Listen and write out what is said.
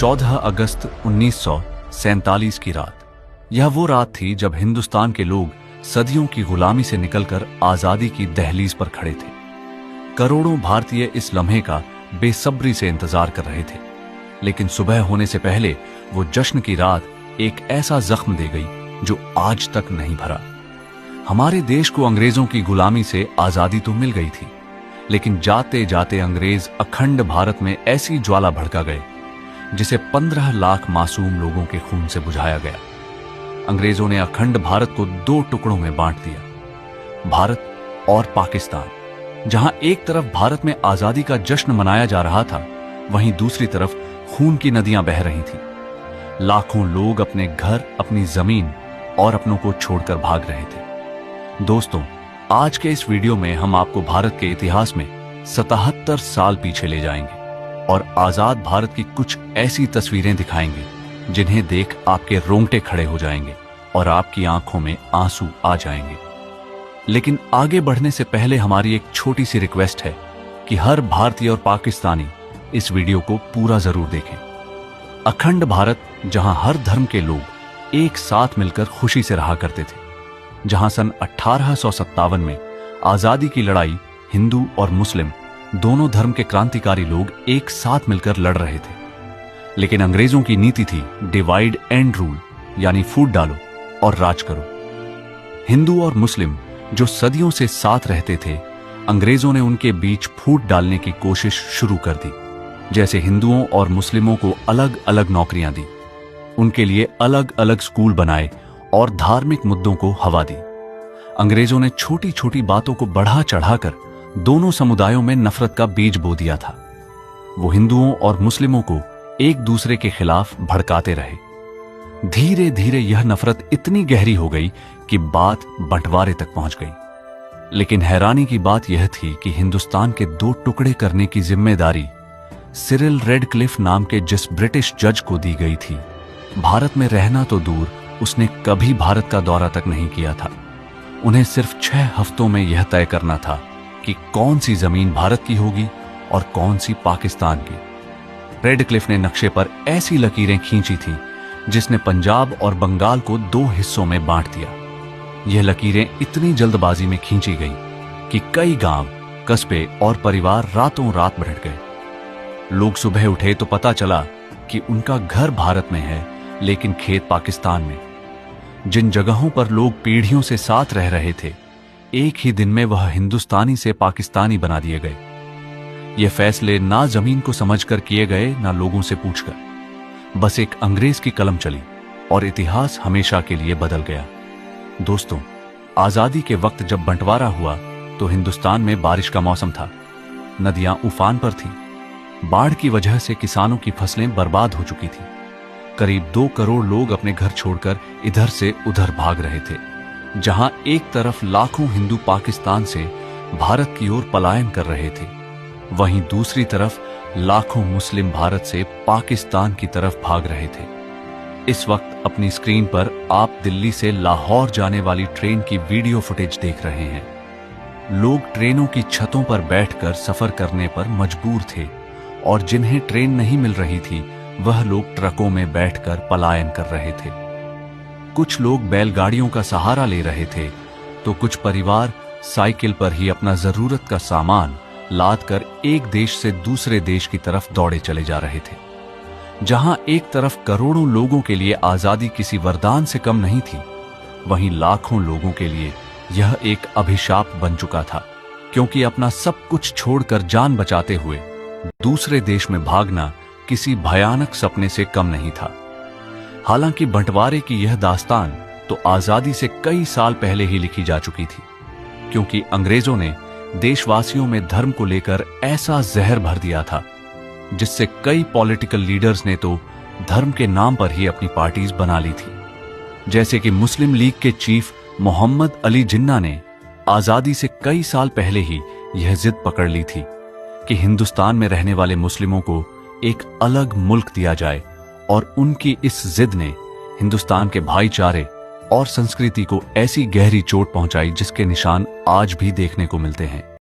14 अगस्त 1947 की रात। यह वो रात थी जब हिंदुस्तान के लोग सदियों की गुलामी से निकलकर आजादी की दहलीज पर खड़े थे। करोड़ों भारतीय इस लम्हे का बेसब्री से इंतजार कर रहे थे, लेकिन सुबह होने से पहले वो जश्न की रात एक ऐसा जख्म दे गई जो आज तक नहीं भरा। हमारे देश को अंग्रेजों की गुलामी से आजादी तो मिल गई थी, लेकिन जाते जाते अंग्रेज अखंड भारत में ऐसी ज्वाला भड़का गए जिसे 15 लाख मासूम लोगों के खून से बुझाया गया। अंग्रेजों ने अखंड भारत को 2 टुकड़ों में बांट दिया, भारत और पाकिस्तान। जहां एक तरफ भारत में आजादी का जश्न मनाया जा रहा था, वहीं दूसरी तरफ खून की नदियां बह रही थीं। लाखों लोग अपने घर, अपनी जमीन और अपनों को छोड़कर भाग रहे थे। दोस्तों, आज के इस वीडियो में हम आपको भारत के इतिहास में 77 साल पीछे ले जाएंगे और आजाद भारत की कुछ ऐसी तस्वीरें दिखाएंगे जिन्हें देख आपके रोंगटे खड़े हो जाएंगे और आपकी आंखों में आंसू आ जाएंगे। लेकिन आगे बढ़ने से पहले हमारी एक छोटी सी रिक्वेस्ट है कि हर भारतीय और पाकिस्तानी इस वीडियो को पूरा जरूर देखें। अखंड भारत, जहां हर धर्म के लोग एक साथ मिलकर खुशी से रहा करते थे, जहां सन 1857 में आजादी की लड़ाई हिंदू और मुस्लिम दोनों धर्म के क्रांतिकारी लोग एक साथ मिलकर लड़ रहे थे। लेकिन अंग्रेजों की नीति थी डिवाइड एंड रूल, यानी फूट डालो और राज करो। हिंदू और मुस्लिम जो सदियों से साथ रहते थे, अंग्रेजों ने उनके बीच फूट डालने की कोशिश शुरू कर दी। जैसे हिंदुओं और मुस्लिमों को अलग अलग नौकरियां दी, उनके लिए अलग अलग स्कूल बनाए और धार्मिक मुद्दों को हवा दी। अंग्रेजों ने छोटी छोटी बातों को बढ़ा चढ़ाकर दोनों समुदायों में नफरत का बीज बो दिया था। वो हिंदुओं और मुस्लिमों को एक दूसरे के खिलाफ भड़काते रहे। धीरे धीरे यह नफरत इतनी गहरी हो गई कि बात बंटवारे तक पहुंच गई। लेकिन हैरानी की बात यह थी कि हिंदुस्तान के 2 टुकड़े करने की जिम्मेदारी सिरिल रेडक्लिफ नाम के जिस ब्रिटिश जज को दी गई थी, भारत में रहना तो दूर, उसने कभी भारत का दौरा तक नहीं किया था। उन्हें सिर्फ 6 हफ्तों में यह तय करना था कि कौन सी जमीन भारत की होगी और कौन सी पाकिस्तान की। रेडक्लिफ ने नक्शे पर ऐसी लकीरें खींची थी जिसने पंजाब और बंगाल को 2 हिस्सों में बांट दिया। यह लकीरें इतनी जल्दबाजी में खींची गई कि कई गांव, कस्बे और परिवार रातों रात भटक गए। लोग सुबह उठे तो पता चला कि उनका घर भारत में है, लेकिन खेत पाकिस्तान में। जिन जगहों पर लोग पीढ़ियों से साथ रह रहे थे, एक ही दिन में वह हिंदुस्तानी से पाकिस्तानी बना दिए गए। ये फैसले ना जमीन को समझकर किए गए, ना लोगों से पूछकर। बस एक अंग्रेज की कलम चली और इतिहास हमेशा के लिए बदल गया। दोस्तों, आजादी के वक्त जब बंटवारा हुआ तो हिंदुस्तान में बारिश का मौसम था। नदियां उफान पर थीं। बाढ़ की वजह से किसानों की फसलें बर्बाद हो चुकी थी। करीब 2 करोड़ लोग अपने घर छोड़कर इधर से उधर भाग रहे थे। जहां एक तरफ लाखों हिंदू पाकिस्तान से भारत की ओर पलायन कर रहे थे, वहीं दूसरी तरफ लाखों मुस्लिम भारत से पाकिस्तान की तरफ भाग रहे थे। इस वक्त अपनी स्क्रीन पर आप दिल्ली से लाहौर जाने वाली ट्रेन की वीडियो फुटेज देख रहे हैं। लोग ट्रेनों की छतों पर बैठकर सफर करने पर मजबूर थे और जिन्हें ट्रेन नहीं मिल रही थी, वह लोग ट्रकों में बैठकर पलायन कर रहे थे। कुछ लोग बैलगाड़ियों का सहारा ले रहे थे, तो कुछ परिवार साइकिल पर ही अपना जरूरत का सामान लाद कर एक देश से दूसरे देश की तरफ दौड़े चले जा रहे थे। जहां एक तरफ करोड़ों लोगों के लिए आजादी किसी वरदान से कम नहीं थी, वहीं लाखों लोगों के लिए यह एक अभिशाप बन चुका था, क्योंकि अपना सब कुछ छोड़कर जान बचाते हुए दूसरे देश में भागना किसी भयानक सपने से कम नहीं था। हालांकि बंटवारे की यह दास्तान तो आजादी से कई साल पहले ही लिखी जा चुकी थी, क्योंकि अंग्रेजों ने देशवासियों में धर्म को लेकर ऐसा जहर भर दिया था जिससे कई पॉलिटिकल लीडर्स ने तो धर्म के नाम पर ही अपनी पार्टीज बना ली थी। जैसे कि मुस्लिम लीग के चीफ मोहम्मद अली जिन्ना ने आजादी से कई साल पहले ही यह जिद पकड़ ली थी कि हिंदुस्तान में रहने वाले मुस्लिमों को एक अलग मुल्क दिया जाए, और उनकी इस जिद ने हिंदुस्तान के भाईचारे और संस्कृति को ऐसी गहरी चोट पहुंचाई जिसके निशान आज भी देखने को मिलते हैं।